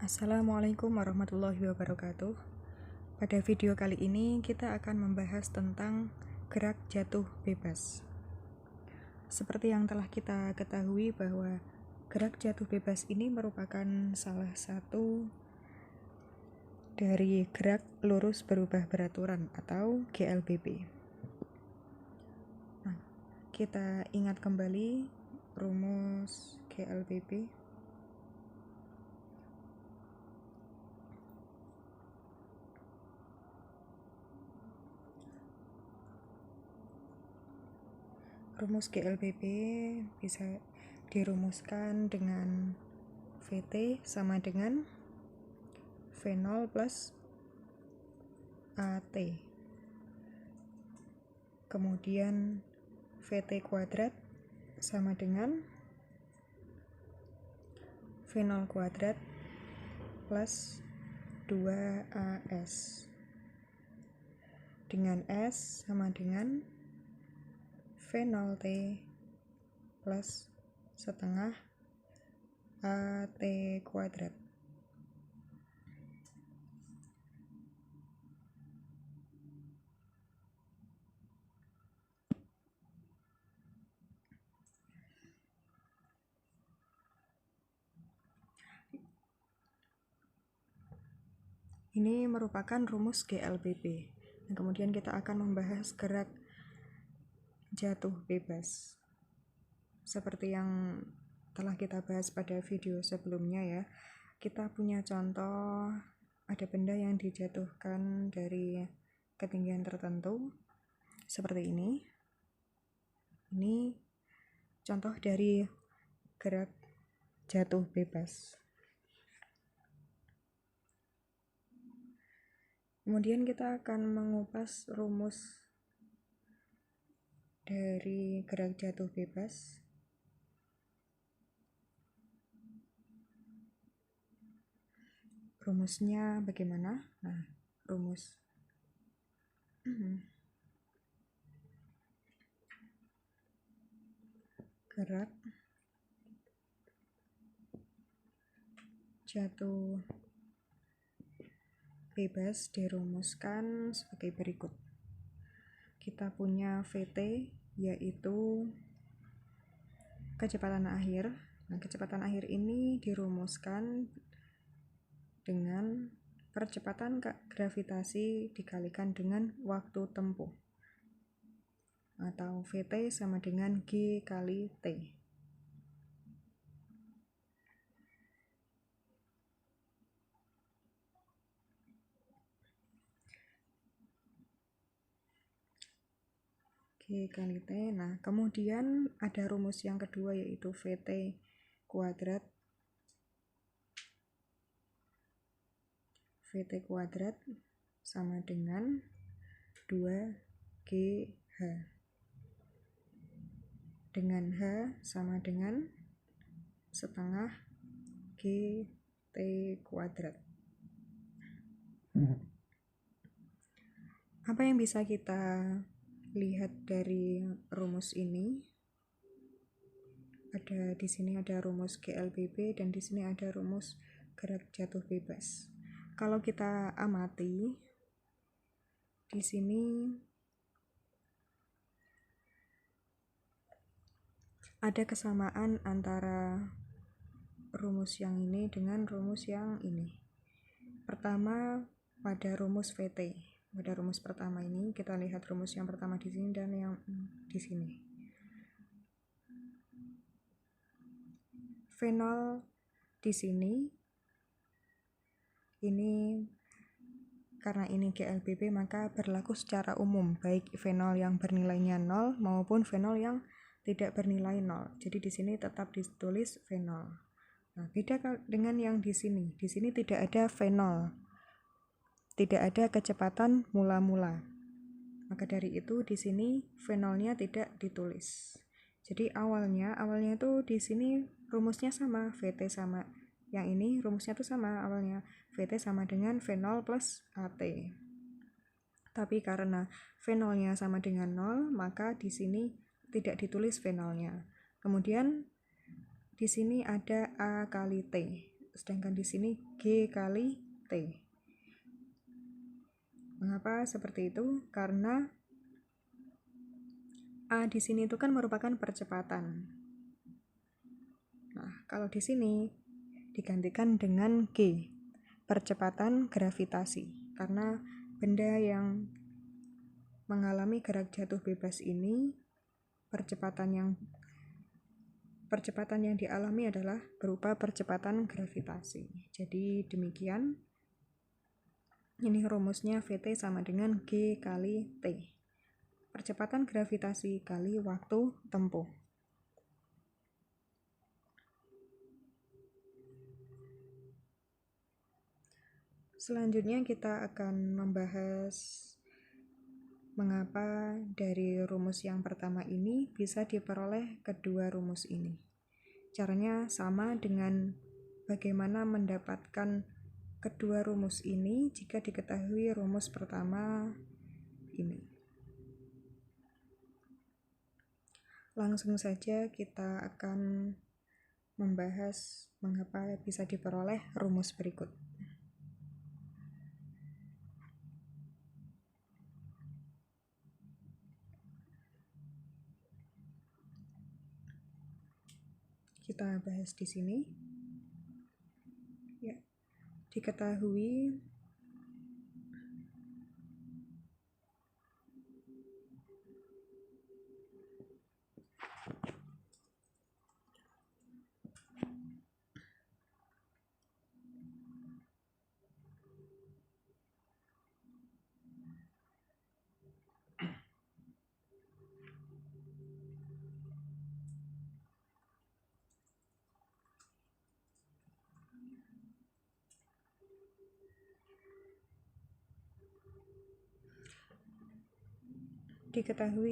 Assalamualaikum warahmatullahi wabarakatuh. Pada video kali ini kita akan membahas tentang gerak jatuh bebas. Seperti yang telah kita ketahui bahwa gerak jatuh bebas ini merupakan salah satu dari gerak lurus berubah beraturan atau GLBB. Nah, kita ingat kembali rumus GLBB. Rumus GLBB bisa dirumuskan dengan VT sama dengan V0 plus AT. Kemudian VT kuadrat sama dengan V0 kuadrat plus 2AS. Dengan S sama dengan V0T plus setengah AT kuadrat. Ini merupakan rumus GLBB. Dan kemudian kita akan membahas gerak jatuh bebas. Seperti yang telah kita bahas pada video sebelumnya ya, kita punya contoh ada benda yang dijatuhkan dari ketinggian tertentu seperti ini. Ini contoh dari gerak jatuh bebas. Kemudian kita akan mengupas rumus dari gerak jatuh bebas. Rumusnya bagaimana? Nah, rumus gerak jatuh bebas dirumuskan sebagai berikut. Kita punya VT yaitu kecepatan akhir. Nah, kecepatan akhir ini dirumuskan dengan percepatan gravitasi dikalikan dengan waktu tempuh, atau VT sama dengan G kali T. G kali T. Nah, kemudian ada rumus yang kedua yaitu VT kuadrat. VT kuadrat sama dengan 2GH. Dengan H sama dengan setengah GT kuadrat. Apa yang bisa kita lihat dari rumus ini? Di sini ada rumus GLBB dan di sini ada rumus gerak jatuh bebas. Kalau kita amati di sini ada kesamaan antara rumus yang ini dengan rumus yang ini. Pertama, pada rumus VT. Pada rumus pertama ini kita lihat rumus yang pertama di sini dan yang di sini. V0 di sini ini karena ini GLBB maka berlaku secara umum, baik V0 yang bernilainya 0 maupun V0 yang tidak bernilai 0. Jadi di sini tetap ditulis V0. Nah, beda dengan yang di sini. Di sini tidak ada V0. Tidak ada kecepatan mula-mula. Maka dari itu di sini V0-nya tidak ditulis. Jadi awalnya itu di sini rumusnya sama, VT sama. Yang ini rumusnya itu sama awalnya, VT sama dengan V0 plus AT. Tapi karena V0-nya sama dengan 0, maka di sini tidak ditulis V0-nya. Kemudian di sini ada A kali T. sedangkan di sini G kali T. Mengapa seperti itu? Karena A di sini itu kan merupakan percepatan. Nah, kalau di sini digantikan dengan G, percepatan gravitasi. Karena benda yang mengalami gerak jatuh bebas ini, percepatan yang dialami adalah berupa percepatan gravitasi. Jadi demikian, ini rumusnya Vt sama dengan G kali T. Percepatan gravitasi kali waktu tempuh. Selanjutnya kita akan membahas mengapa dari rumus yang pertama ini bisa diperoleh kedua rumus ini. Caranya sama dengan bagaimana mendapatkan kedua rumus ini jika diketahui rumus pertama ini. Langsung saja kita akan membahas mengapa bisa diperoleh rumus berikut. Kita bahas di sini. Ya, diketahui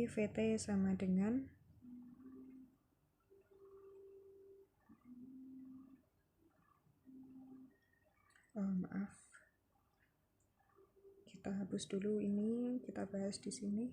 Vt sama dengan kita hapus dulu ini, kita bahas di sini.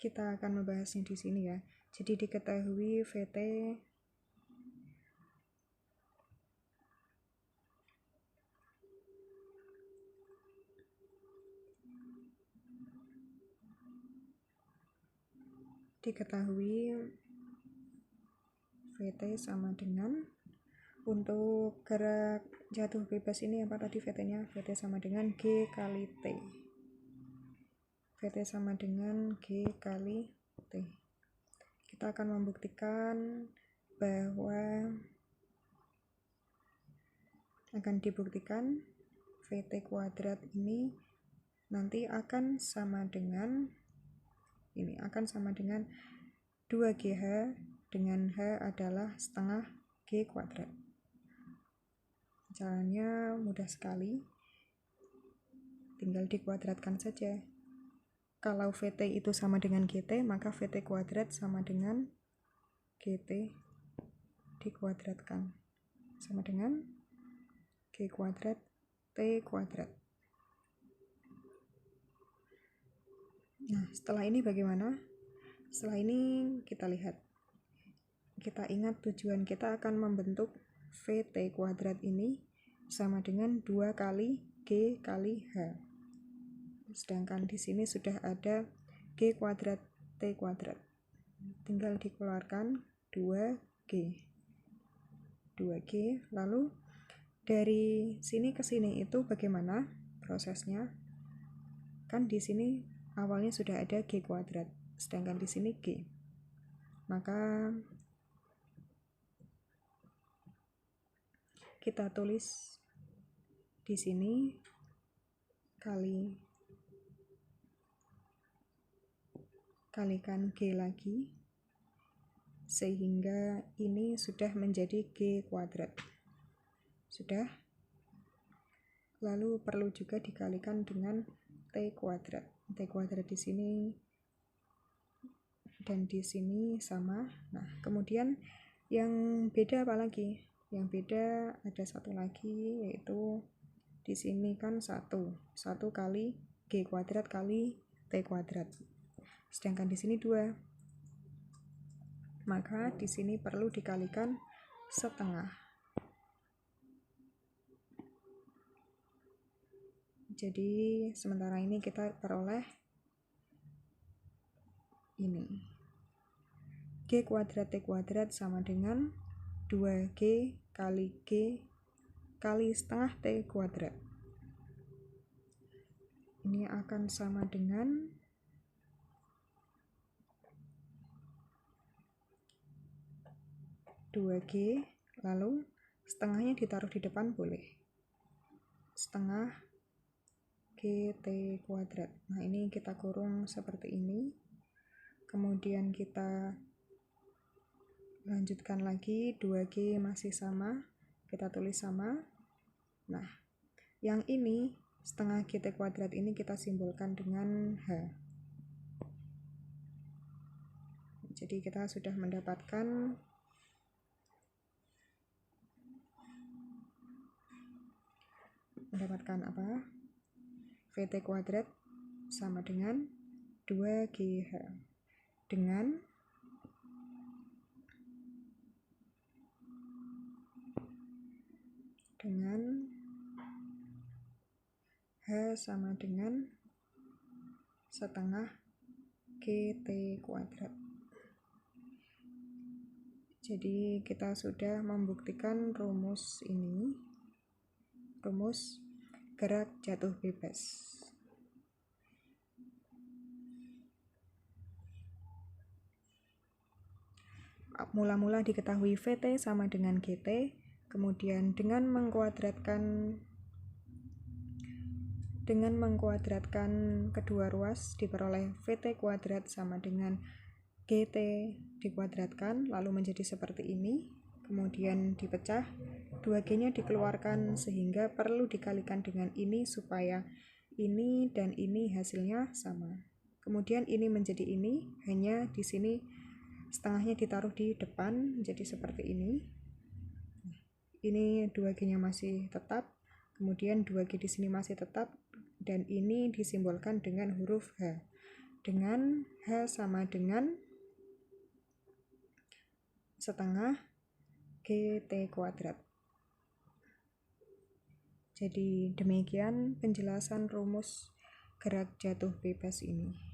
Kita akan membahasnya di sini ya. Jadi diketahui Vt Vt sama dengan, untuk gerak jatuh bebas ini apa tadi Vt-nya? Vt sama dengan G kali T. Vt sama dengan G kali T. Kita akan membuktikan bahwa Vt kuadrat ini nanti akan sama dengan 2GH dengan H adalah setengah G kuadrat. Caranya mudah sekali, tinggal dikuadratkan saja. Kalau Vt itu sama dengan Gt, maka Vt kuadrat sama dengan Gt dikuadratkan, sama dengan G kuadrat T kuadrat. Nah, setelah ini bagaimana? Setelah ini kita lihat. Kita ingat tujuan kita akan membentuk Vt kuadrat ini sama dengan 2 kali G kali H. Sedangkan di sini sudah ada G kuadrat T kuadrat. Tinggal dikeluarkan 2G. Lalu dari sini ke sini itu bagaimana prosesnya? Kan di sini awalnya sudah ada G kuadrat, sedangkan di sini G. Maka kita tulis di sini kalikan G lagi, sehingga ini sudah menjadi G kuadrat. Sudah? lalu perlu juga dikalikan dengan T kuadrat. T kuadrat di sini dan di sini sama. Nah, kemudian yang beda apa lagi? Yang beda ada satu lagi, yaitu di sini kan 1 kali G kuadrat kali T kuadrat. Sedangkan di sini 2. Maka di sini perlu dikalikan setengah. Jadi sementara ini kita peroleh ini. G kuadrat T kuadrat sama dengan 2G kali G kali setengah T kuadrat. Ini akan sama dengan 2G, lalu setengahnya ditaruh di depan boleh. Setengah GT kuadrat. Nah, ini kita kurung seperti ini. Kemudian kita lanjutkan lagi, 2G masih sama, kita tulis sama. Nah, yang ini setengah GT kuadrat ini kita simbolkan dengan H. Jadi kita sudah mendapatkan apa? VT kuadrat sama dengan 2GH dengan H sama dengan setengah GT kuadrat. Jadi kita sudah membuktikan rumus ini, rumus gerak jatuh bebas. Mula-mula diketahui VT sama dengan GT, kemudian dengan mengkuadratkan kedua ruas diperoleh VT kuadrat sama dengan GT dikuadratkan, lalu menjadi seperti ini. Kemudian dipecah, 2G-nya dikeluarkan sehingga perlu dikalikan dengan ini supaya ini dan ini hasilnya sama. Kemudian ini menjadi ini, hanya di sini setengahnya ditaruh di depan menjadi seperti ini. Ini 2G-nya masih tetap, kemudian 2G di sini masih tetap, dan ini disimbolkan dengan huruf H. Dengan H sama dengan setengah GT kuadrat. Jadi demikian penjelasan rumus gerak jatuh bebas ini.